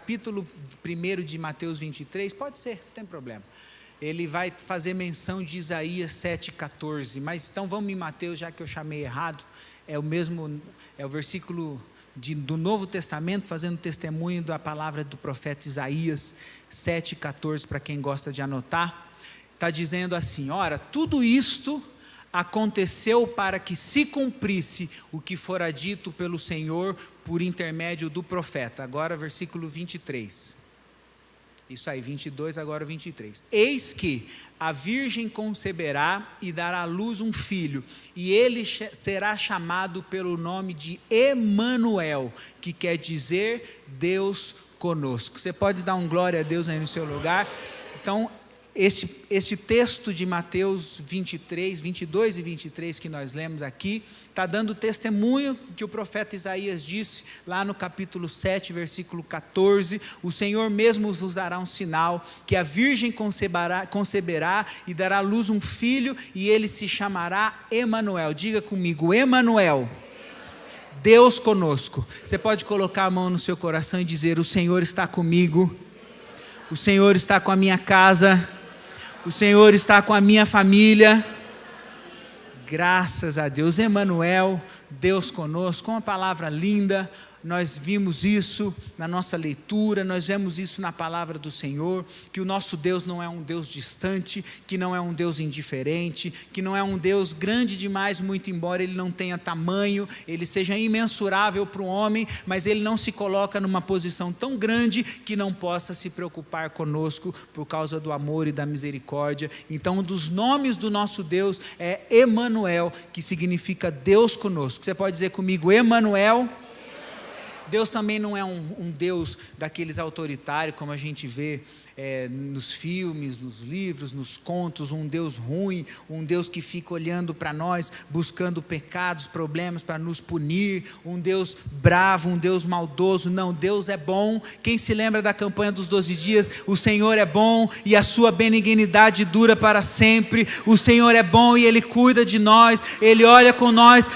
capítulo 1 de Mateus 23, pode ser, não tem problema. Ele vai fazer menção de Isaías 7,14, mas então vamos em Mateus, já que eu chamei errado, é o versículo do Novo Testamento, fazendo testemunho da palavra do profeta Isaías 7,14, para quem gosta de anotar, está dizendo assim: ora, tudo isto aconteceu para que se cumprisse o que fora dito pelo Senhor por intermédio do profeta. Agora versículo 23, isso aí, 22, agora 23. Eis que a virgem conceberá e dará à luz um filho, e ele será chamado pelo nome de Emanuel, que quer dizer Deus conosco. Você pode dar um glória a Deus aí no seu lugar? Então, este texto de Mateus 23, 22 e 23 que nós lemos aqui, está dando testemunho que o profeta Isaías disse lá no capítulo 7, versículo 14, o Senhor mesmo vos dará um sinal, que a virgem conceberá e dará à luz um filho, e ele se chamará Emanuel. Diga comigo, Emanuel, Deus conosco. Você pode colocar a mão no seu coração e dizer: o Senhor está comigo, o Senhor está com a minha casa, o Senhor está com a minha família. Graças a Deus. Emanuel, Deus conosco, uma palavra linda. Nós vimos isso na nossa leitura, nós vemos isso na palavra do Senhor, que o nosso Deus não é um Deus distante, que não é um Deus indiferente, que não é um Deus grande demais, muito embora Ele não tenha tamanho, Ele seja imensurável para o homem, mas Ele não se coloca numa posição tão grande que não possa se preocupar conosco por causa do amor e da misericórdia. Então, um dos nomes do nosso Deus é Emanuel, que significa Deus conosco. Você pode dizer comigo, Emanuel? Deus também não é um Deus daqueles autoritários, como a gente vê nos filmes, nos livros, nos contos, um Deus ruim, um Deus que fica olhando para nós, buscando pecados, problemas para nos punir, um Deus bravo, um Deus maldoso. Não, Deus é bom. Quem se lembra da campanha dos 12 dias? O Senhor é bom e a sua benignidade dura para sempre. O Senhor é bom e Ele cuida de nós, Ele olha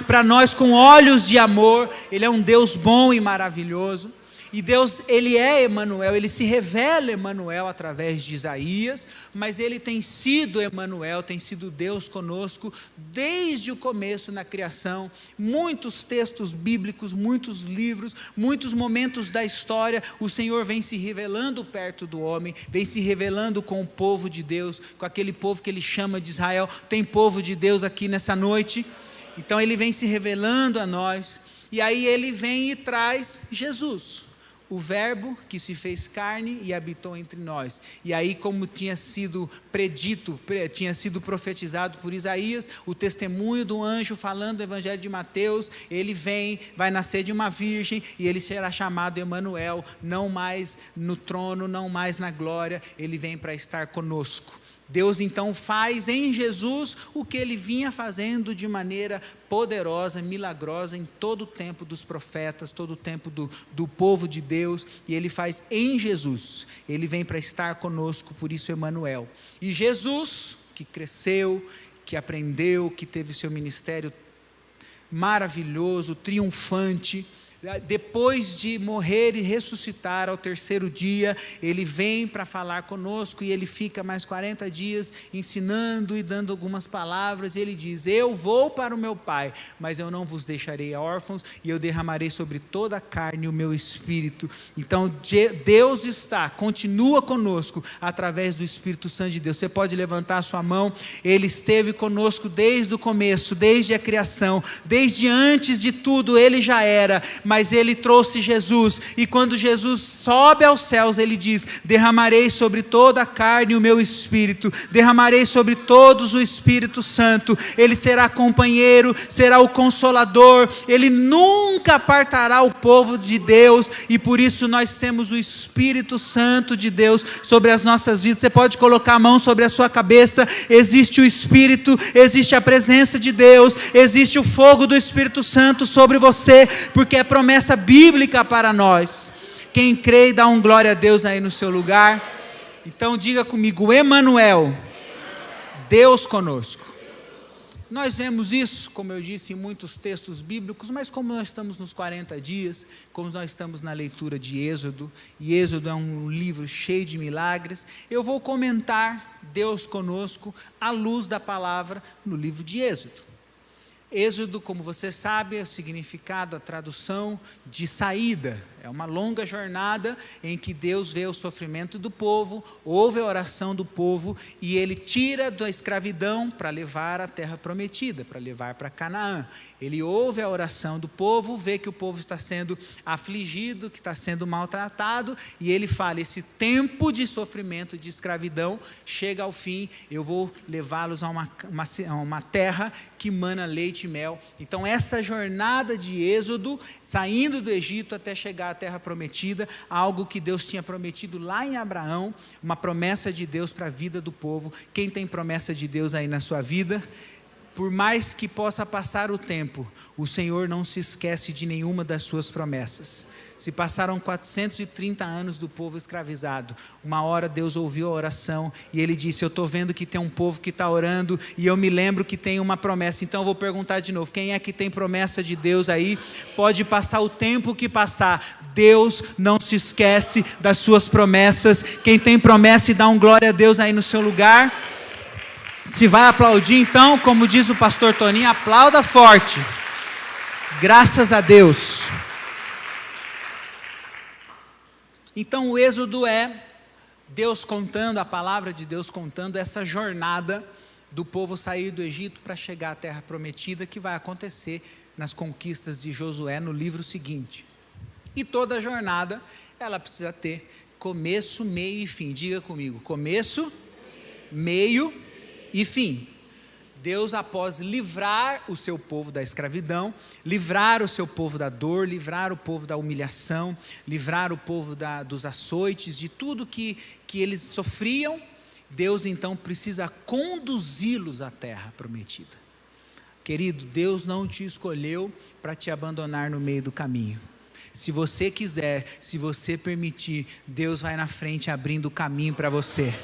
para nós com olhos de amor. Ele é um Deus bom e maravilhoso. E Deus, Ele é Emanuel, Ele se revela Emanuel através de Isaías, mas Ele tem sido Emanuel, tem sido Deus conosco desde o começo na criação. Muitos textos bíblicos, muitos livros, muitos momentos da história, o Senhor vem se revelando perto do homem, vem se revelando com o povo de Deus, com aquele povo que Ele chama de Israel. Tem povo de Deus aqui nessa noite, então Ele vem se revelando a nós, e aí Ele vem e traz Jesus, o verbo que se fez carne e habitou entre nós. E aí, como tinha sido predito, tinha sido profetizado por Isaías, o testemunho do anjo falando do evangelho de Mateus, ele vai nascer de uma virgem, e ele será chamado Emanuel, não mais no trono, não mais na glória, ele vem para estar conosco. Deus então faz em Jesus o que Ele vinha fazendo de maneira poderosa, milagrosa em todo o tempo dos profetas, todo o tempo do povo de Deus, e Ele faz em Jesus. Ele vem para estar conosco, por isso Emanuel. E Jesus, que cresceu, que aprendeu, que teve seu ministério maravilhoso, triunfante, depois de morrer e ressuscitar ao terceiro dia, Ele vem para falar conosco, e Ele fica mais 40 dias ensinando e dando algumas palavras, e Ele diz: eu vou para o meu Pai, mas eu não vos deixarei órfãos, e eu derramarei sobre toda a carne o meu Espírito. Então Deus continua conosco através do Espírito Santo de Deus. Você pode levantar a sua mão. Ele esteve conosco desde o começo, desde a criação, desde antes de tudo Ele já era, mas Ele trouxe Jesus, e quando Jesus sobe aos céus, Ele diz: derramarei sobre toda a carne o meu Espírito, derramarei sobre todos o Espírito Santo. Ele será companheiro, será o consolador, Ele nunca apartará o povo de Deus, e por isso nós temos o Espírito Santo de Deus sobre as nossas vidas. Você pode colocar a mão sobre a sua cabeça. Existe o Espírito, existe a presença de Deus, existe o fogo do Espírito Santo sobre você, porque é promessa bíblica para nós. Quem crê e dá um glória a Deus aí no seu lugar. Então diga comigo: Emanuel, Deus conosco. Nós vemos isso, como eu disse, em muitos textos bíblicos, mas como nós estamos nos 40 dias, como nós estamos na leitura de Êxodo, e Êxodo é um livro cheio de milagres, eu vou comentar Deus conosco à luz da palavra no livro de Êxodo. Êxodo, como você sabe, é o significado, a tradução de saída. É uma longa jornada em que Deus vê o sofrimento do povo, ouve a oração do povo e Ele tira da escravidão para levar à terra prometida, para levar para Canaã. Ele ouve a oração do povo, vê que o povo está sendo afligido, que está sendo maltratado, e Ele fala, esse tempo de sofrimento, de escravidão, chega ao fim, eu vou levá-los a uma terra que mana leite e mel. Então essa jornada de Êxodo, saindo do Egito até chegar à terra prometida, algo que Deus tinha prometido lá em Abraão, uma promessa de Deus para a vida do povo. Quem tem promessa de Deus aí na sua vida? Por mais que possa passar o tempo, o Senhor não se esquece de nenhuma das suas promessas. Se passaram 430 anos do povo escravizado, uma hora Deus ouviu a oração e Ele disse, eu estou vendo que tem um povo que está orando e eu me lembro que tem uma promessa. Então eu vou perguntar de novo, quem é que tem promessa de Deus aí? Pode passar o tempo que passar, Deus não se esquece das suas promessas. Quem tem promessa e dá um glória a Deus aí no seu lugar. Se vai aplaudir então, como diz o pastor Toninho, aplauda forte. Graças a Deus. Então o Êxodo é Deus contando, a palavra de Deus contando essa jornada do povo sair do Egito para chegar à terra prometida, que vai acontecer nas conquistas de Josué no livro seguinte. E toda jornada, ela precisa ter começo, meio e fim. Diga comigo, começo, meio e fim. Deus, após livrar o seu povo da escravidão, livrar o seu povo da dor, livrar o povo da humilhação, livrar o povo dos açoites, de tudo que eles sofriam, Deus então precisa conduzi-los à terra prometida. Querido, Deus não te escolheu para te abandonar no meio do caminho. Se você quiser, se você permitir, Deus vai na frente abrindo o caminho para você.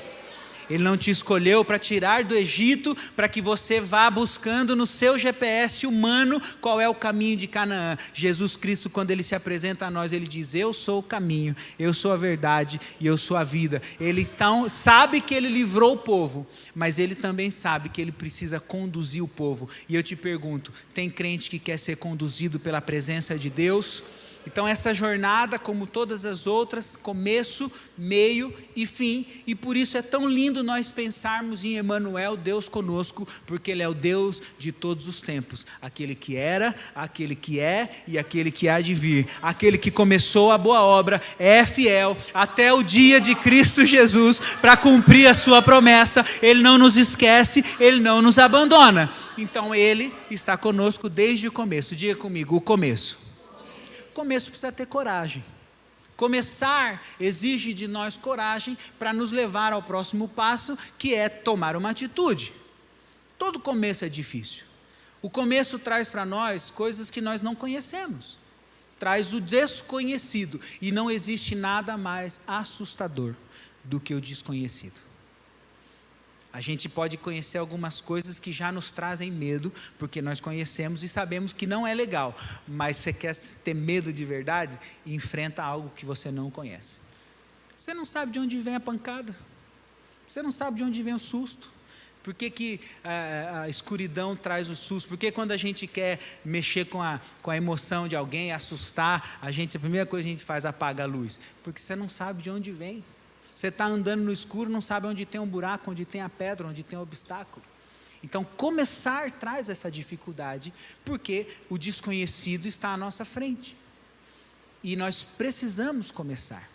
Ele não te escolheu para tirar do Egito, para que você vá buscando no seu GPS humano qual é o caminho de Canaã. Jesus Cristo, quando Ele se apresenta a nós, Ele diz, eu sou o caminho, eu sou a verdade e eu sou a vida. Ele então sabe que Ele livrou o povo, mas Ele também sabe que Ele precisa conduzir o povo. E eu te pergunto, tem crente que quer ser conduzido pela presença de Deus? Então essa jornada, como todas as outras, começo, meio e fim, e por isso é tão lindo nós pensarmos em Emanuel, Deus conosco, porque Ele é o Deus de todos os tempos, aquele que era, aquele que é e aquele que há de vir, aquele que começou a boa obra, é fiel até o dia de Cristo Jesus, para cumprir a sua promessa. Ele não nos esquece, Ele não nos abandona, então Ele está conosco desde o começo. Diga comigo, o começo. Começo precisa ter coragem. Começar exige de nós coragem para nos levar ao próximo passo, que é tomar uma atitude. Todo começo é difícil. O começo traz para nós coisas que nós não conhecemos. Traz o desconhecido. E não existe nada mais assustador do que o desconhecido. A gente pode conhecer algumas coisas que já nos trazem medo, porque nós conhecemos e sabemos que não é legal. Mas você quer ter medo de verdade? Enfrenta algo que você não conhece. Você não sabe de onde vem a pancada. Você não sabe de onde vem o susto. Por que a escuridão traz o susto? Por que quando a gente quer mexer com a emoção de alguém, assustar, a primeira coisa que a gente faz, apaga a luz? Porque você não sabe de onde vem. Você está andando no escuro, não sabe onde tem um buraco, onde tem a pedra, onde tem um obstáculo. Então, começar traz essa dificuldade, porque o desconhecido está à nossa frente. E nós precisamos começar.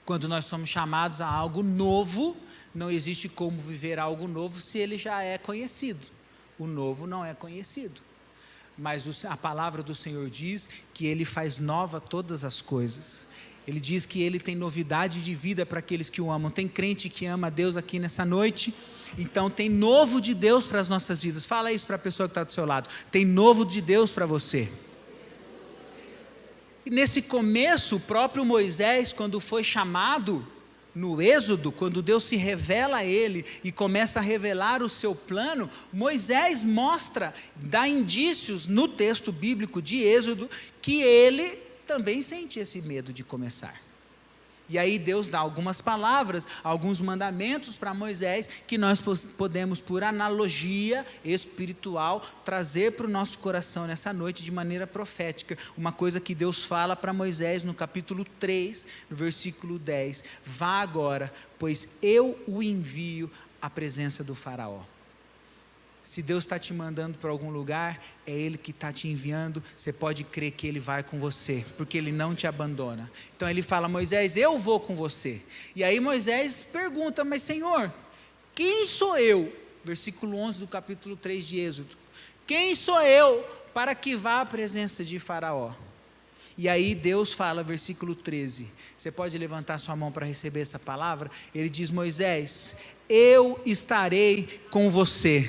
Quando nós somos chamados a algo novo, não existe como viver algo novo se ele já é conhecido. O novo não é conhecido. Mas a palavra do Senhor diz que Ele faz nova todas as coisas. Ele diz que Ele tem novidade de vida para aqueles que o amam. Tem crente que ama a Deus aqui nessa noite? Então tem novo de Deus para as nossas vidas. Fala isso para a pessoa que está do seu lado. Tem novo de Deus para você. E nesse começo, o próprio Moisés, quando foi chamado no Êxodo, quando Deus se revela a ele e começa a revelar o seu plano, Moisés mostra, dá indícios no texto bíblico de Êxodo, que ele também sente esse medo de começar. E aí Deus dá algumas palavras, alguns mandamentos para Moisés, que nós podemos, por analogia espiritual, trazer para o nosso coração nessa noite de maneira profética. Uma coisa que Deus fala para Moisés no capítulo 3, no versículo 10. Vá agora, pois eu o envio à presença do faraó. Se Deus está te mandando para algum lugar, é Ele que está te enviando, você pode crer que Ele vai com você, porque Ele não te abandona. Então Ele fala, Moisés, eu vou com você. E aí Moisés pergunta, mas Senhor, quem sou eu? Versículo 11 do capítulo 3 de Êxodo. Quem sou eu para que vá à presença de Faraó? E aí Deus fala, versículo 13, você pode levantar sua mão para receber essa palavra? Ele diz, Moisés, eu estarei com você.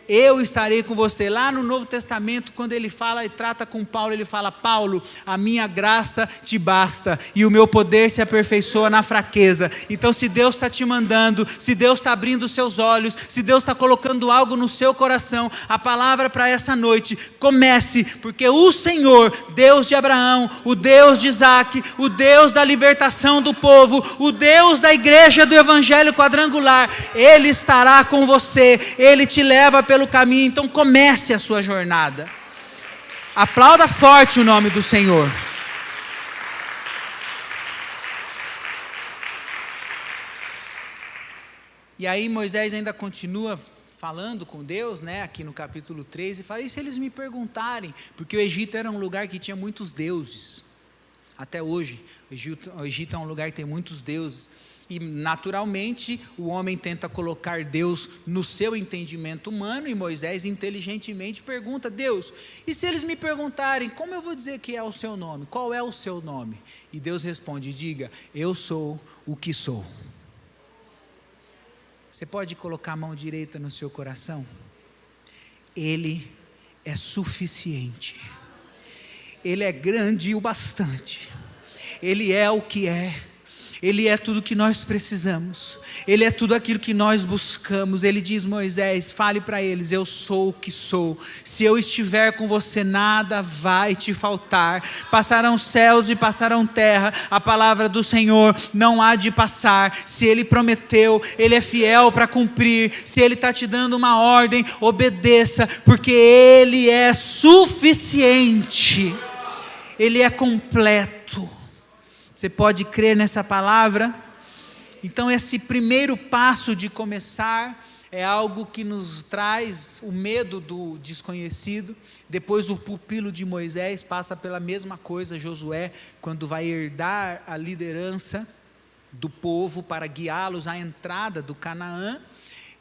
Eu estarei com você. Lá no Novo Testamento, quando ele fala e trata com Paulo, ele fala, Paulo, a minha graça te basta, e o meu poder se aperfeiçoa na fraqueza. Então se Deus está te mandando, se Deus está abrindo os seus olhos, se Deus está colocando algo no seu coração, a palavra para essa noite, comece, porque o Senhor, Deus de Abraão, o Deus de Isaac, o Deus da libertação do povo, o Deus da igreja do Evangelho Quadrangular, Ele estará com você, Ele te leva pelo caminho, então comece a sua jornada. Aplauda forte o nome do Senhor. E aí Moisés ainda continua falando com Deus, né, aqui no capítulo 3, e fala, e se eles me perguntarem, porque o Egito era um lugar que tinha muitos deuses, até hoje, o Egito é um lugar que tem muitos deuses, e naturalmente o homem tenta colocar Deus no seu entendimento humano, e Moisés inteligentemente pergunta, Deus, e se eles me perguntarem, como eu vou dizer que é o seu nome? Qual é o seu nome? E Deus responde, diga, eu sou o que sou. Você pode colocar a mão direita no seu coração? Ele é suficiente. Ele é grande o bastante. Ele é o que é. Ele é tudo que nós precisamos, Ele é tudo aquilo que nós buscamos. Ele diz, Moisés, fale para eles, eu sou o que sou, se eu estiver com você nada vai te faltar, passarão céus e passarão terra, a palavra do Senhor não há de passar, se Ele prometeu, Ele é fiel para cumprir, se Ele está te dando uma ordem, obedeça, porque Ele é suficiente, Ele é completo. Você pode crer nessa palavra? Então esse primeiro passo de começar é algo que nos traz o medo do desconhecido. Depois o pupilo de Moisés passa pela mesma coisa, Josué, quando vai herdar a liderança do povo para guiá-los à entrada do Canaã.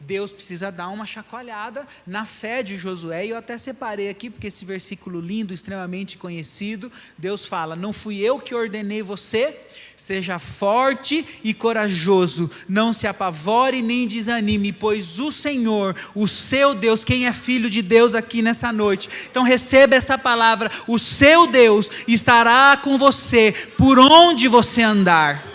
Deus precisa dar uma chacoalhada na fé de Josué, e eu até separei aqui, porque esse versículo lindo, extremamente conhecido, Deus fala, não fui eu que ordenei você, seja forte e corajoso, não se apavore nem desanime, pois o Senhor, o seu Deus, quem é filho de Deus aqui nessa noite, então receba essa palavra, o seu Deus estará com você, por onde você andar,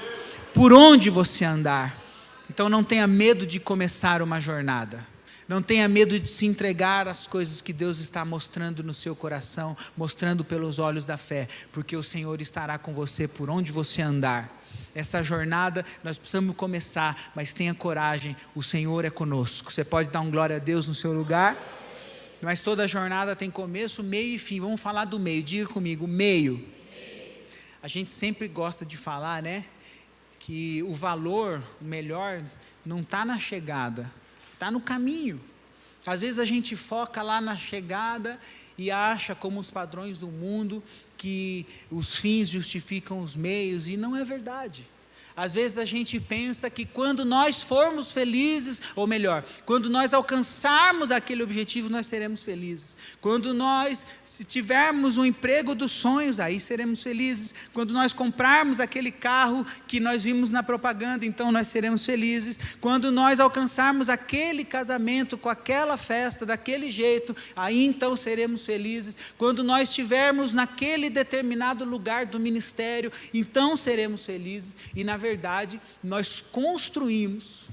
por onde você andar. Então não tenha medo de começar uma jornada, não tenha medo de se entregar às coisas que Deus está mostrando no seu coração, mostrando pelos olhos da fé, porque o Senhor estará com você por onde você andar. Essa jornada nós precisamos começar, mas tenha coragem, o Senhor é conosco. Você pode dar um glória a Deus no seu lugar? Mas toda jornada tem começo, meio e fim. Vamos falar do meio, diga comigo, meio. A gente sempre gosta de falar, né? Que o valor, o melhor, não está na chegada, está no caminho. Às vezes a gente foca lá na chegada e acha, como os padrões do mundo, que os fins justificam os meios, e não é verdade. Às vezes a gente pensa que quando nós formos felizes, ou melhor, quando nós alcançarmos aquele objetivo, nós seremos felizes. Quando nós tivermos um emprego dos sonhos, aí seremos felizes. Quando nós comprarmos aquele carro que nós vimos na propaganda, então nós seremos felizes. Quando nós alcançarmos aquele casamento com aquela festa, daquele jeito, aí então seremos felizes. Quando nós estivermos naquele determinado lugar do ministério, então seremos felizes. E na verdade, nós construímos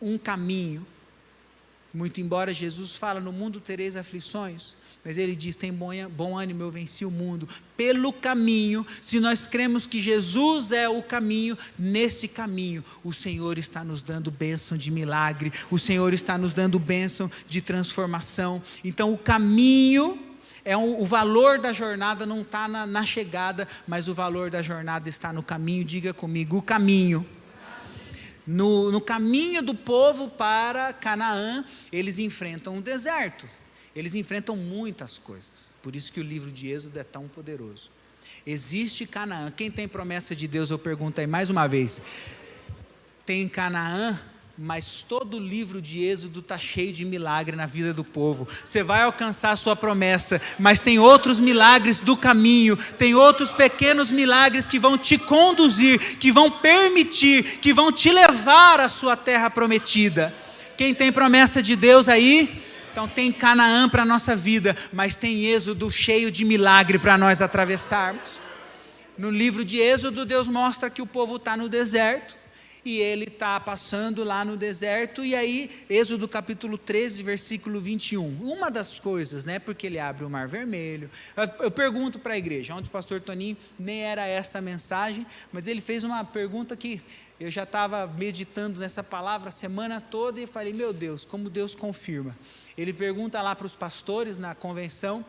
um caminho. Muito embora Jesus fala, no mundo tereis aflições, mas ele diz, tem bom ânimo, eu venci o mundo. Pelo caminho, se nós cremos que Jesus é o caminho, nesse caminho, o Senhor está nos dando bênção de milagre, o Senhor está nos dando bênção de transformação. Então o caminho, o valor da jornada não está na chegada, mas o valor da jornada está no caminho. Diga comigo, o caminho. No caminho do povo para Canaã, eles enfrentam um deserto, eles enfrentam muitas coisas, por isso que o livro de Êxodo é tão poderoso. Existe Canaã, quem tem promessa de Deus, eu pergunto aí mais uma vez, tem Canaã, mas todo o livro de Êxodo está cheio de milagre na vida do povo. Você vai alcançar a sua promessa, mas tem outros milagres do caminho, tem outros pequenos milagres que vão te conduzir, que vão permitir, que vão te levar à sua terra prometida. Quem tem promessa de Deus aí? Então tem Canaã para a nossa vida, mas tem Êxodo cheio de milagre para nós atravessarmos. No livro de Êxodo, Deus mostra que o povo está no deserto, e ele está passando lá no deserto, e aí, Êxodo capítulo 13, versículo 21, uma das coisas, porque ele abre o mar vermelho, eu pergunto para a igreja, ontem o pastor Toninho, nem era essa a mensagem, mas ele fez uma pergunta que eu já estava meditando nessa palavra a semana toda, e falei, meu Deus, como Deus confirma. Ele pergunta lá para os pastores na convenção,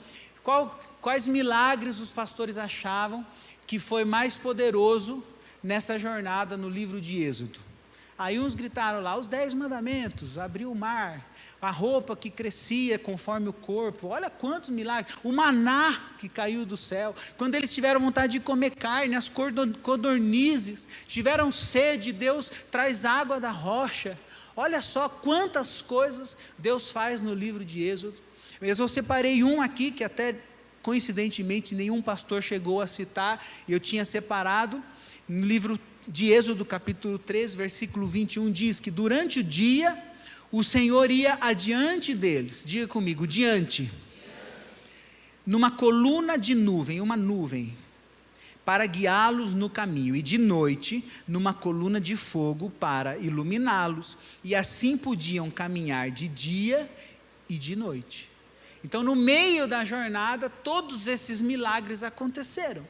quais milagres os pastores achavam que foi mais poderoso nessa jornada no livro de Êxodo. Aí uns gritaram lá, os 10 mandamentos, abriu o mar, a roupa que crescia conforme o corpo, olha quantos milagres, o maná que caiu do céu, quando eles tiveram vontade de comer carne, as codornizes, tiveram sede, Deus traz água da rocha, olha só quantas coisas Deus faz no livro de Êxodo. Mas eu separei um aqui, que até coincidentemente nenhum pastor chegou a citar, e eu tinha separado. No livro de Êxodo, capítulo 3, versículo 21, diz que durante o dia, o Senhor ia adiante deles, diga comigo, diante, numa coluna de nuvem, uma nuvem, para guiá-los no caminho, e de noite, numa coluna de fogo para iluminá-los, e assim podiam caminhar de dia e de noite. Então, no meio da jornada, todos esses milagres aconteceram.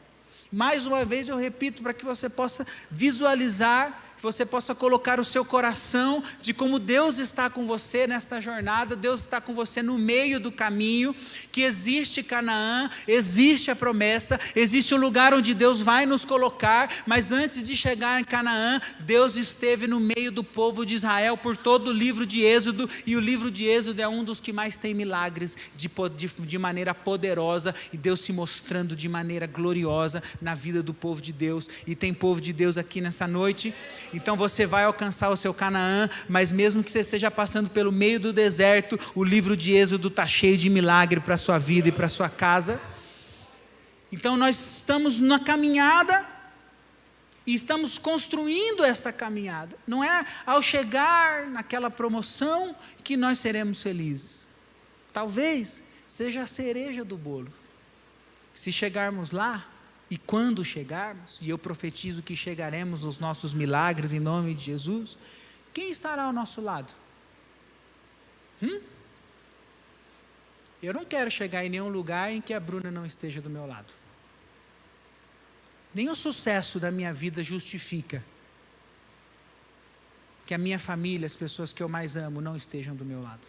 Mais uma vez eu repito, para que você possa visualizar, que você possa colocar o seu coração de como Deus está com você nesta jornada, Deus está com você no meio do caminho, que existe Canaã, existe a promessa, existe um lugar onde Deus vai nos colocar, mas antes de chegar em Canaã, Deus esteve no meio do povo de Israel por todo o livro de Êxodo, e o livro de Êxodo é um dos que mais tem milagres de maneira poderosa, e Deus se mostrando de maneira gloriosa na vida do povo de Deus, e tem povo de Deus aqui nessa noite. Então você vai alcançar o seu Canaã, mas mesmo que você esteja passando pelo meio do deserto, o livro de Êxodo está cheio de milagre para a sua vida e para a sua casa. Então nós estamos na caminhada, e estamos construindo essa caminhada. Não é ao chegar naquela promoção que nós seremos felizes. Talvez seja a cereja do bolo. Se chegarmos lá, e quando chegarmos, e eu profetizo que chegaremos nos nossos milagres em nome de Jesus, quem estará ao nosso lado? Eu não quero chegar em nenhum lugar em que a Bruna não esteja do meu lado. Nem o sucesso da minha vida justifica que a minha família, as pessoas que eu mais amo, não estejam do meu lado.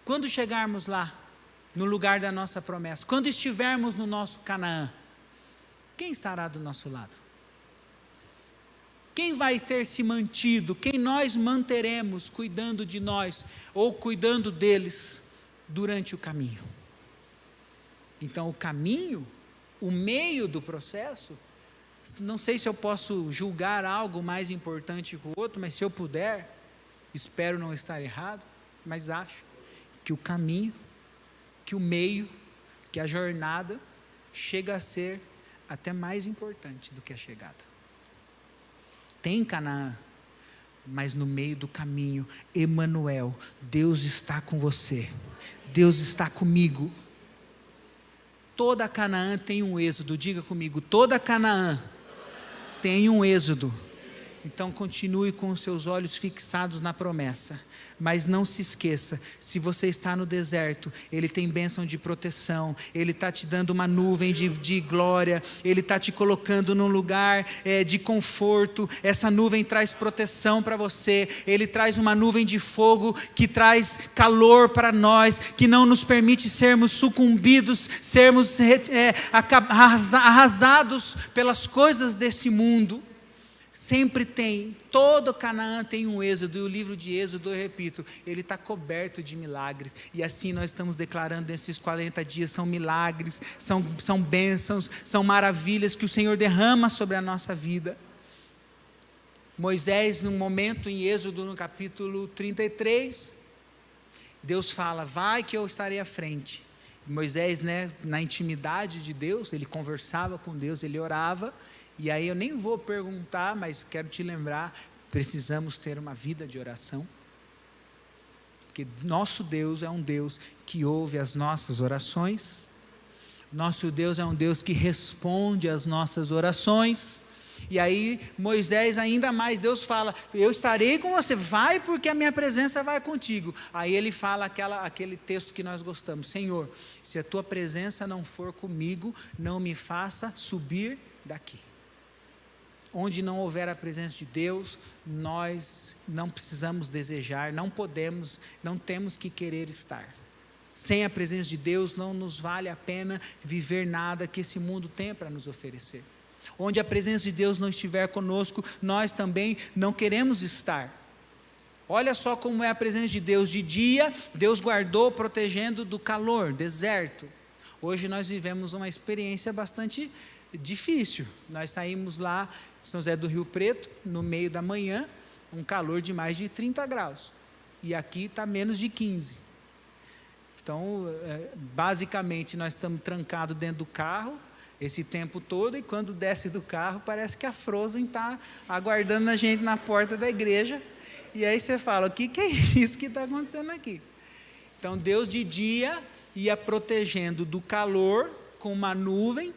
Quando chegarmos lá, no lugar da nossa promessa, quando estivermos no nosso Canaã, quem estará do nosso lado? Quem vai ter se mantido? Quem nós manteremos cuidando de nós ou cuidando deles durante o caminho? Então o caminho, o meio do processo, não sei se eu posso julgar algo mais importante que o outro, mas se eu puder, espero não estar errado, mas acho que o caminho, que o meio, que a jornada chega a ser até mais importante do que a chegada. Tem Canaã, mas no meio do caminho, Emanuel, Deus está com você, Deus está comigo. Toda Canaã tem um êxodo, diga comigo, toda Canaã tem um êxodo. Então continue com os seus olhos fixados na promessa, mas não se esqueça, se você está no deserto, Ele tem bênção de proteção, Ele está te dando uma nuvem de glória, Ele está te colocando num lugar de conforto, essa nuvem traz proteção para você, Ele traz uma nuvem de fogo que traz calor para nós, que não nos permite sermos sucumbidos, sermos arrasados pelas coisas desse mundo. Sempre tem, todo Canaã tem um êxodo, e o livro de Êxodo, eu repito, ele está coberto de milagres, e assim nós estamos declarando nesses 40 dias, são milagres, são bênçãos, são maravilhas que o Senhor derrama sobre a nossa vida. Moisés, num momento em Êxodo, no capítulo 33, Deus fala, vai que eu estarei à frente. Moisés, na intimidade de Deus, ele conversava com Deus, ele orava. E aí eu nem vou perguntar, mas quero te lembrar, precisamos ter uma vida de oração. Porque nosso Deus é um Deus que ouve as nossas orações. Nosso Deus é um Deus que responde às nossas orações. E aí Moisés ainda mais, Deus fala, eu estarei com você, vai porque a minha presença vai contigo. Aí ele fala aquele texto que nós gostamos, Senhor, se a tua presença não for comigo, não me faça subir daqui. Onde não houver a presença de Deus, nós não precisamos desejar, não podemos, não temos que querer estar. Sem a presença de Deus, não nos vale a pena viver nada que esse mundo tem para nos oferecer. Onde a presença de Deus não estiver conosco, nós também não queremos estar. Olha só como é a presença de Deus. De dia, Deus guardou, protegendo do calor, deserto. Hoje nós vivemos uma experiência bastante difícil. Nós saímos lá, São José do Rio Preto, no meio da manhã, um calor de mais de 30 graus. E aqui está menos de 15. Então, basicamente, nós estamos trancados dentro do carro, esse tempo todo, e quando desce do carro, parece que a Frozen está aguardando a gente na porta da igreja. E aí você fala, o que é isso que está acontecendo aqui? Então, Deus de dia ia protegendo do calor com uma nuvem,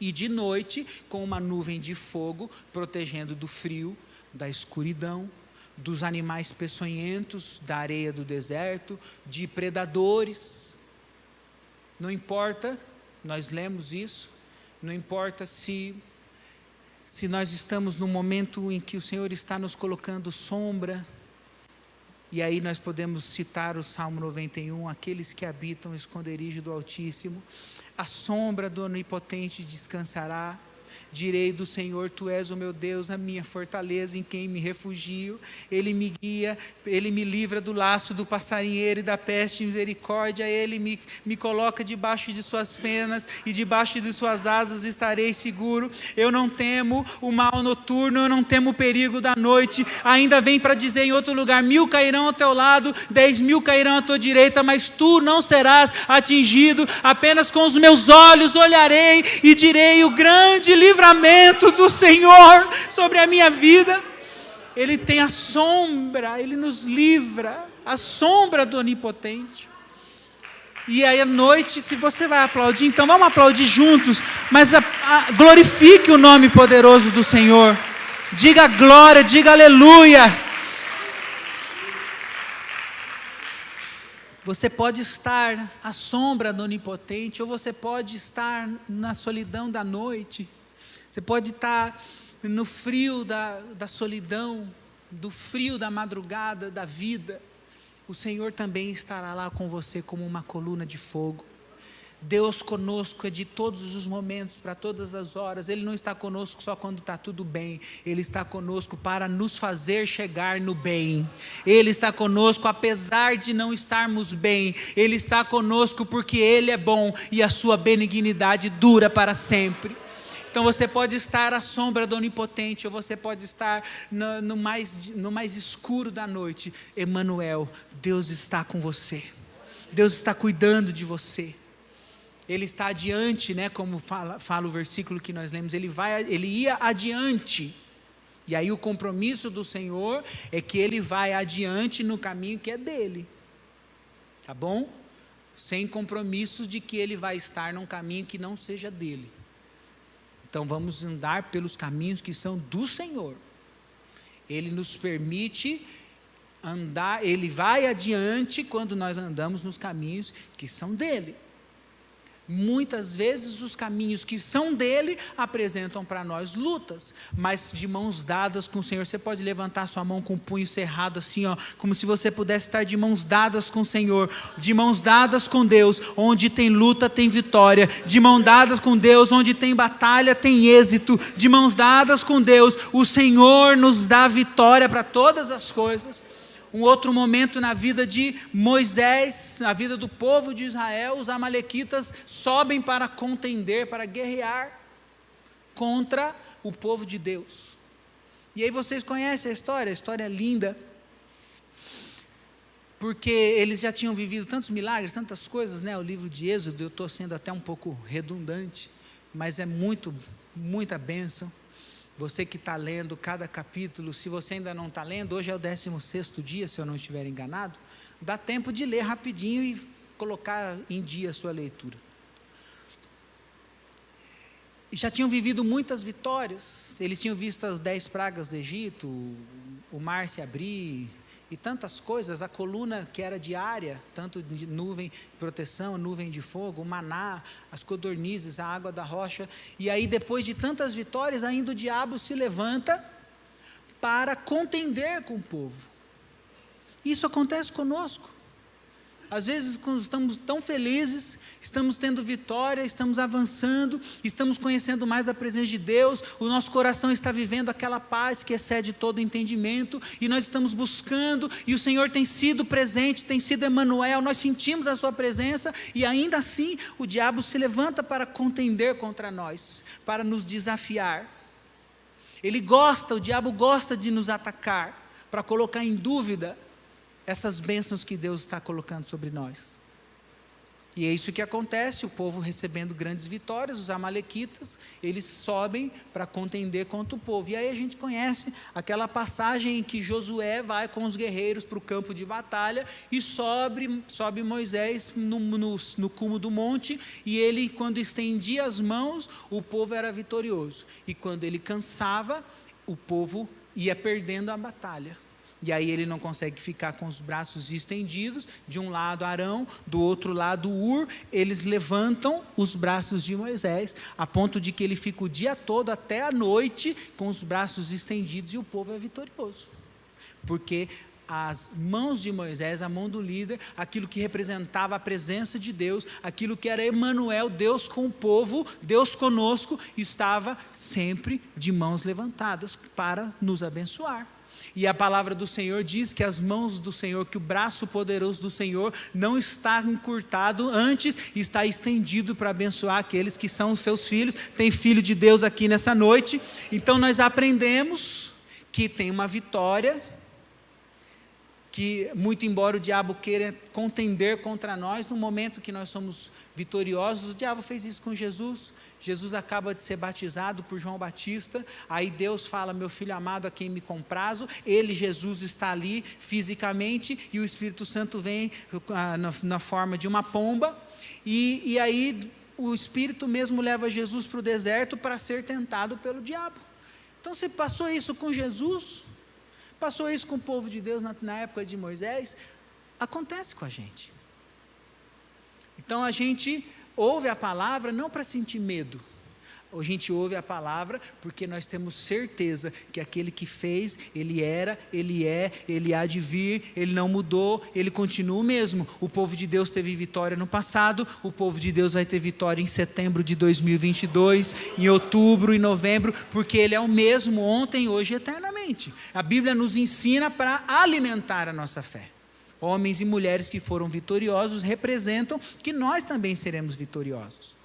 e de noite com uma nuvem de fogo, protegendo do frio, da escuridão, dos animais peçonhentos, da areia do deserto, de predadores. Não importa, nós lemos isso, não importa se nós estamos no momento em que o Senhor está nos colocando sombra, e aí nós podemos citar o Salmo 91, aqueles que habitam o esconderijo do Altíssimo, a sombra do Onipotente descansará. Direi do Senhor, tu és o meu Deus, a minha fortaleza, em quem me refugio. Ele me guia, Ele me livra do laço do passarinheiro e da peste, misericórdia. Ele me coloca debaixo de suas penas, e debaixo de suas asas estarei seguro. Eu não temo o mal noturno, eu não temo o perigo da noite. Ainda vem para dizer em outro lugar, 1000 cairão ao teu lado, 10.000 cairão à tua direita, mas tu não serás atingido. Apenas com os meus olhos olharei e direi o grande livramento do Senhor sobre a minha vida. Ele tem a sombra, Ele nos livra, a sombra do Onipotente. E aí à noite, se você vai aplaudir, então vamos aplaudir juntos, mas glorifique o nome poderoso do Senhor, diga glória, diga aleluia. Você pode estar à sombra do Onipotente, ou você pode estar na solidão da noite. Você pode estar no frio da solidão, do frio da madrugada, da vida. O Senhor também estará lá com você como uma coluna de fogo. Deus conosco é de todos os momentos, para todas as horas. Ele não está conosco só quando está tudo bem. Ele está conosco para nos fazer chegar no bem. Ele está conosco apesar de não estarmos bem. Ele está conosco porque Ele é bom e a sua benignidade dura para sempre. Então você pode estar à sombra do Onipotente, ou você pode estar no mais escuro da noite. Emanuel, Deus está com você. Deus está cuidando de você. Ele está adiante, como fala o versículo que nós lemos, ele ia adiante. E aí o compromisso do Senhor é que Ele vai adiante no caminho que é dele. Tá bom? Sem compromisso de que Ele vai estar num caminho que não seja dele. Então vamos andar pelos caminhos que são do Senhor. Ele nos permite andar, Ele vai adiante quando nós andamos nos caminhos que são dele. Muitas vezes os caminhos que são dele apresentam para nós lutas, mas de mãos dadas com o Senhor. Você pode levantar sua mão com o punho cerrado assim, ó, como se você pudesse estar de mãos dadas com o Senhor, de mãos dadas com Deus. Onde tem luta tem vitória, de mãos dadas com Deus, onde tem batalha tem êxito, de mãos dadas com Deus, o Senhor nos dá vitória para todas as coisas. Um outro momento na vida de Moisés, na vida do povo de Israel, os amalequitas sobem para contender, para guerrear contra o povo de Deus. E aí vocês conhecem a história é linda, porque eles já tinham vivido tantos milagres, tantas coisas, né? O livro de Êxodo, eu estou sendo até um pouco redundante, mas é muita bênção. Você que está lendo cada capítulo, se você ainda não está lendo, hoje é o 16º dia, se eu não estiver enganado, dá tempo de ler rapidinho e colocar em dia a sua leitura. E já tinham vivido muitas vitórias, eles tinham visto as 10 pragas do Egito, o mar se abrir, e tantas coisas, a coluna que era diária, tanto de nuvem de proteção, nuvem de fogo, o maná, as codornizes, a água da rocha. E aí depois de tantas vitórias, ainda o diabo se levanta para contender com o povo. Isso acontece conosco. Às vezes, quando estamos tão felizes, estamos tendo vitória, estamos avançando, estamos conhecendo mais a presença de Deus, o nosso coração está vivendo aquela paz que excede todo entendimento, e nós estamos buscando, e o Senhor tem sido presente, tem sido Emanuel, nós sentimos a sua presença, e ainda assim o diabo se levanta para contender contra nós, para nos desafiar. O diabo gosta de nos atacar, para colocar em dúvida essas bênçãos que Deus está colocando sobre nós. E é isso que acontece, o povo recebendo grandes vitórias, os amalequitas, eles sobem para contender contra o povo. E aí a gente conhece aquela passagem em que Josué vai com os guerreiros para o campo de batalha, e sobe Moisés no cume do monte, e ele, quando estendia as mãos, o povo era vitorioso. E quando ele cansava, o povo ia perdendo a batalha. E aí ele não consegue ficar com os braços estendidos, de um lado Arão, do outro lado Hur, eles levantam os braços de Moisés, a ponto de que ele fica o dia todo, até a noite, com os braços estendidos, e o povo é vitorioso. Porque as mãos de Moisés, a mão do líder, aquilo que representava a presença de Deus, aquilo que era Emanuel, Deus com o povo, Deus conosco, estava sempre de mãos levantadas para nos abençoar. E a palavra do Senhor diz que as mãos do Senhor, que o braço poderoso do Senhor não está encurtado, antes está estendido para abençoar aqueles que são os seus filhos. Tem filho de Deus aqui nessa noite. Então nós aprendemos que tem uma vitória, que muito embora o diabo queira contender contra nós, no momento que nós somos vitoriosos, o diabo fez isso com Jesus. Jesus acaba de ser batizado por João Batista, aí Deus fala, meu filho amado a quem me comprazo, ele, Jesus, está ali fisicamente, e o Espírito Santo vem na forma de uma pomba, e aí o Espírito mesmo leva Jesus para o deserto para ser tentado pelo diabo. Então se passou isso com Jesus, passou isso com o povo de Deus na época de Moisés, acontece com a gente. Então a gente ouve a palavra não para sentir medo, a gente ouve a palavra porque nós temos certeza que aquele que fez, ele era, ele é, ele há de vir, ele não mudou, ele continua o mesmo. O povo de Deus teve vitória no passado, o povo de Deus vai ter vitória em setembro de 2022, em outubro e novembro, porque ele é o mesmo ontem, hoje e eternamente. A Bíblia nos ensina para alimentar a nossa fé. Homens e mulheres que foram vitoriosos representam que nós também seremos vitoriosos.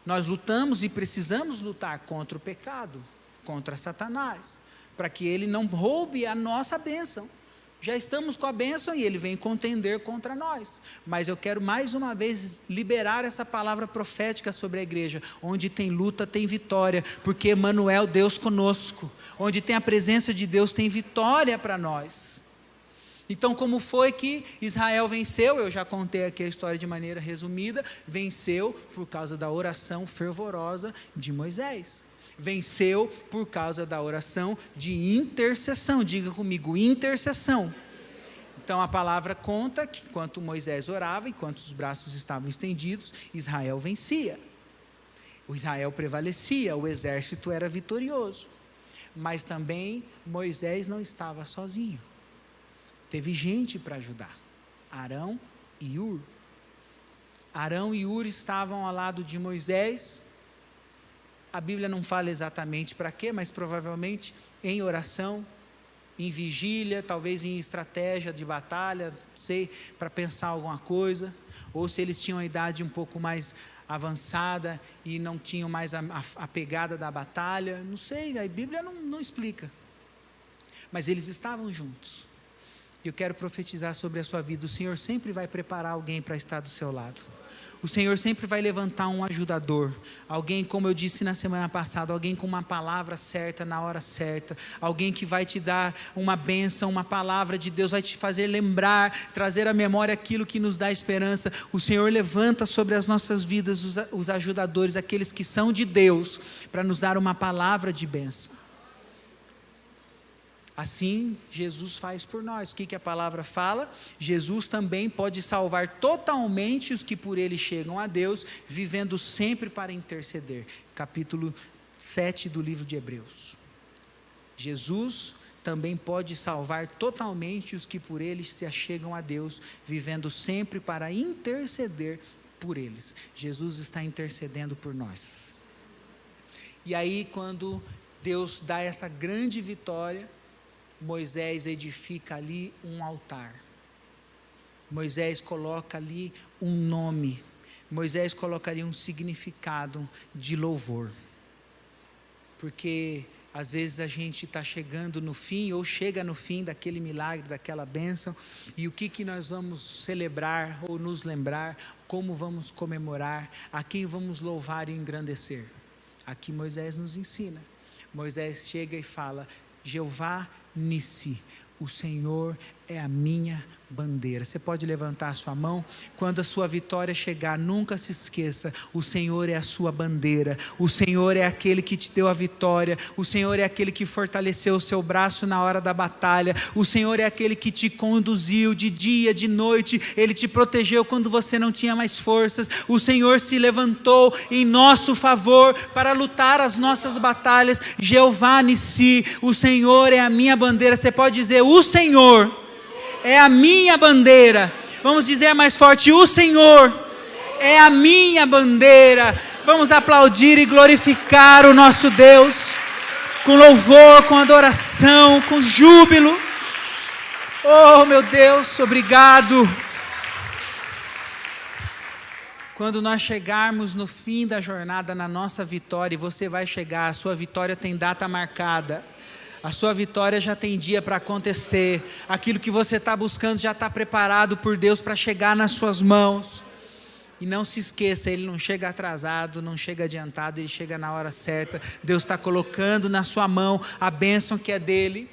Nós lutamos e precisamos lutar contra o pecado, contra Satanás, para que ele não roube a nossa bênção. Já estamos com a bênção e ele vem contender contra nós. Mas eu quero mais uma vez liberar essa palavra profética sobre a igreja. Onde tem luta, tem vitória, porque Emanuel, Deus conosco. Onde tem a presença de Deus, tem vitória para nós. Então, como foi que Israel venceu? Eu já contei aqui a história de maneira resumida. Venceu por causa da oração fervorosa de Moisés. Venceu por causa da oração de intercessão. Diga comigo, intercessão. Então a palavra conta que enquanto Moisés orava, enquanto os braços estavam estendidos, Israel vencia. O Israel prevalecia, o exército era vitorioso. Mas também Moisés não estava sozinho. Teve gente para ajudar. Arão e Hur. Arão e Hur estavam ao lado de Moisés. A Bíblia não fala exatamente para quê, mas provavelmente em oração, em vigília, talvez em estratégia de batalha, não sei, para pensar alguma coisa. Ou se eles tinham uma idade um pouco mais avançada e não tinham mais a pegada da batalha. Não sei, a Bíblia não explica. Mas eles estavam juntos. E eu quero profetizar sobre a sua vida. O Senhor sempre vai preparar alguém para estar do seu lado. O Senhor sempre vai levantar um ajudador. Alguém, como eu disse na semana passada, alguém com uma palavra certa na hora certa. Alguém que vai te dar uma bênção, uma palavra de Deus, vai te fazer lembrar, trazer à memória aquilo que nos dá esperança. O Senhor levanta sobre as nossas vidas os ajudadores, aqueles que são de Deus, para nos dar uma palavra de bênção. Assim, Jesus faz por nós. O que a palavra fala? Jesus também pode salvar totalmente os que por Ele chegam a Deus, vivendo sempre para interceder. Capítulo 7 do livro de Hebreus. Jesus também pode salvar totalmente os que por Ele se achegam a Deus, vivendo sempre para interceder por eles. Jesus está intercedendo por nós. E aí, quando Deus dá essa grande vitória, Moisés edifica ali um altar. Moisés coloca ali um nome. Moisés coloca ali um significado de louvor. Porque às vezes a gente está chegando no fim, ou chega no fim daquele milagre, daquela bênção, e o que nós vamos celebrar, ou nos lembrar, como vamos comemorar, a quem vamos louvar e engrandecer. Aqui Moisés nos ensina. Moisés chega e fala: Jeová Nissi, o Senhor é a minha bandeira. Você pode levantar a sua mão? Quando a sua vitória chegar, nunca se esqueça, o Senhor é a sua bandeira, o Senhor é aquele que te deu a vitória, o Senhor é aquele que fortaleceu o seu braço na hora da batalha, o Senhor é aquele que te conduziu de dia, de noite, Ele te protegeu quando você não tinha mais forças, o Senhor se levantou em nosso favor para lutar as nossas batalhas. Jeová Nissi, o Senhor é a minha bandeira. Você pode dizer: o Senhor é a minha bandeira. Vamos dizer mais forte: o Senhor é a minha bandeira. Vamos aplaudir e glorificar o nosso Deus, com louvor, com adoração, com júbilo. Oh meu Deus, obrigado. Quando nós chegarmos no fim da jornada, na nossa vitória, e você vai chegar, a sua vitória tem data marcada. A sua vitória já tem dia para acontecer. Aquilo que você está buscando já está preparado por Deus para chegar nas suas mãos. E não se esqueça, Ele não chega atrasado, não chega adiantado, Ele chega na hora certa. Deus está colocando na sua mão a bênção que é dEle.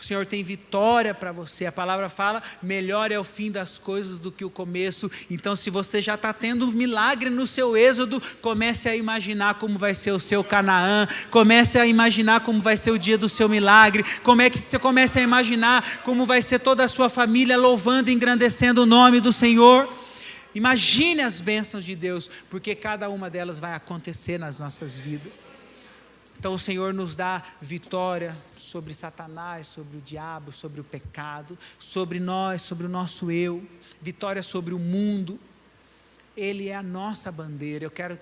O Senhor tem vitória para você. A palavra fala: melhor é o fim das coisas do que o começo. Então, se você já está tendo um milagre no seu êxodo, comece a imaginar como vai ser o seu Canaã. Comece a imaginar como vai ser o dia do seu milagre. Como é que você comece a imaginar como vai ser toda a sua família louvando e engrandecendo o nome do Senhor. Imagine as bênçãos de Deus, porque cada uma delas vai acontecer nas nossas vidas. Então o Senhor nos dá vitória sobre Satanás, sobre o diabo, sobre o pecado, sobre nós, sobre o nosso eu, vitória sobre o mundo. Ele é a nossa bandeira. Eu quero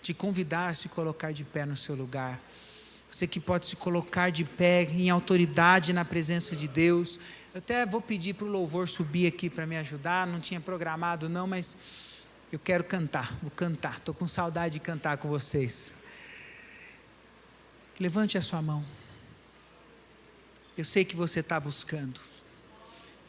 te convidar a se colocar de pé no seu lugar. Você que pode se colocar de pé em autoridade na presença de Deus. Eu até vou pedir para o louvor subir aqui para me ajudar, não tinha programado não, mas eu quero cantar, vou cantar, estou com saudade de cantar com vocês. Levante a sua mão. Eu sei que você está buscando.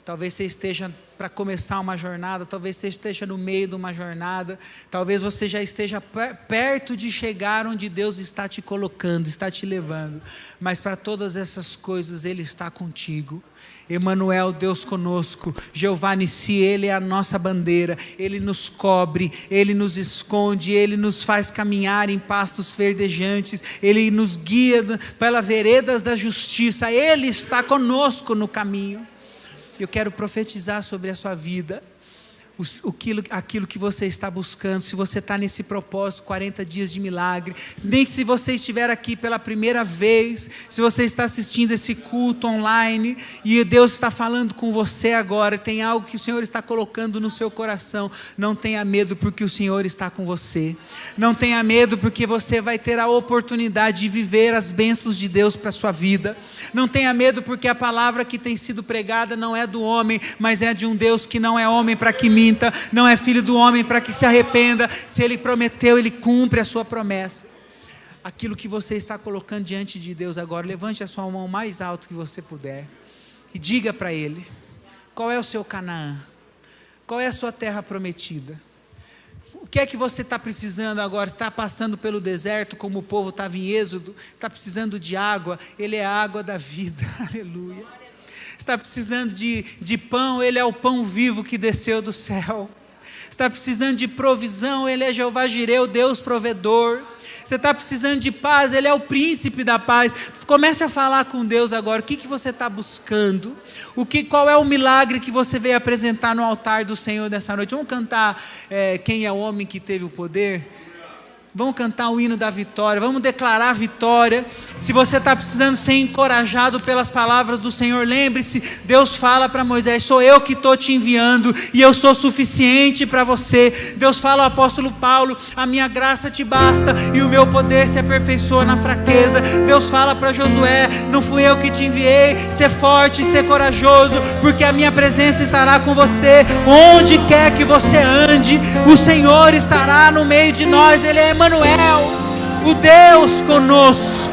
Talvez você esteja para começar uma jornada, talvez você esteja no meio de uma jornada, talvez você já esteja perto de chegar onde Deus está te colocando, está te levando, mas para todas essas coisas Ele está contigo. Emanuel, Deus conosco, Jeová Nissi, Ele é a nossa bandeira, Ele nos cobre, Ele nos esconde, Ele nos faz caminhar em pastos verdejantes, Ele nos guia pelas veredas da justiça, Ele está conosco no caminho. Eu quero profetizar sobre a sua vida, aquilo que você está buscando. Se você está nesse propósito, 40 dias de milagre, nem que se você estiver aqui pela primeira vez, se você está assistindo esse culto online, e Deus está falando com você agora, tem algo que o Senhor está colocando no seu coração, não tenha medo, porque o Senhor está com você. Não tenha medo, porque você vai ter a oportunidade de viver as bênçãos de Deus para a sua vida. Não tenha medo, porque a palavra que tem sido pregada não é do homem, mas é de um Deus que não é homem para que minta, não é filho do homem para que se arrependa. Se Ele prometeu, Ele cumpre a sua promessa. Aquilo que você está colocando diante de Deus agora, levante a sua mão mais alto que você puder e diga para Ele: qual é o seu Canaã? Qual é a sua terra prometida? O que é que você está precisando agora? Está passando pelo deserto como o povo estava em Êxodo? Está precisando de água? Ele é a água da vida, aleluia. Está precisando de pão? Ele é o pão vivo que desceu do céu. Está precisando de provisão? Ele é Jeová Jireh, o Deus provedor. Você está precisando de paz? Ele é o príncipe da paz. Comece a falar com Deus agora. O que você está buscando? Qual é o milagre que você veio apresentar no altar do Senhor nessa noite? Vamos cantar Quem é o Homem que Teve o Poder? Vamos cantar o hino da vitória, vamos declarar a vitória. Se você está precisando ser encorajado pelas palavras do Senhor, lembre-se, Deus fala para Moisés: sou eu que estou te enviando, e eu sou suficiente para você. Deus fala ao apóstolo Paulo: a minha graça te basta, e o meu poder se aperfeiçoa na fraqueza. Deus fala para Josué: não fui eu que te enviei, ser forte, ser corajoso, porque a minha presença estará com você, onde quer que você ande, o Senhor estará no meio de nós. Ele é Emanuel, o Deus conosco.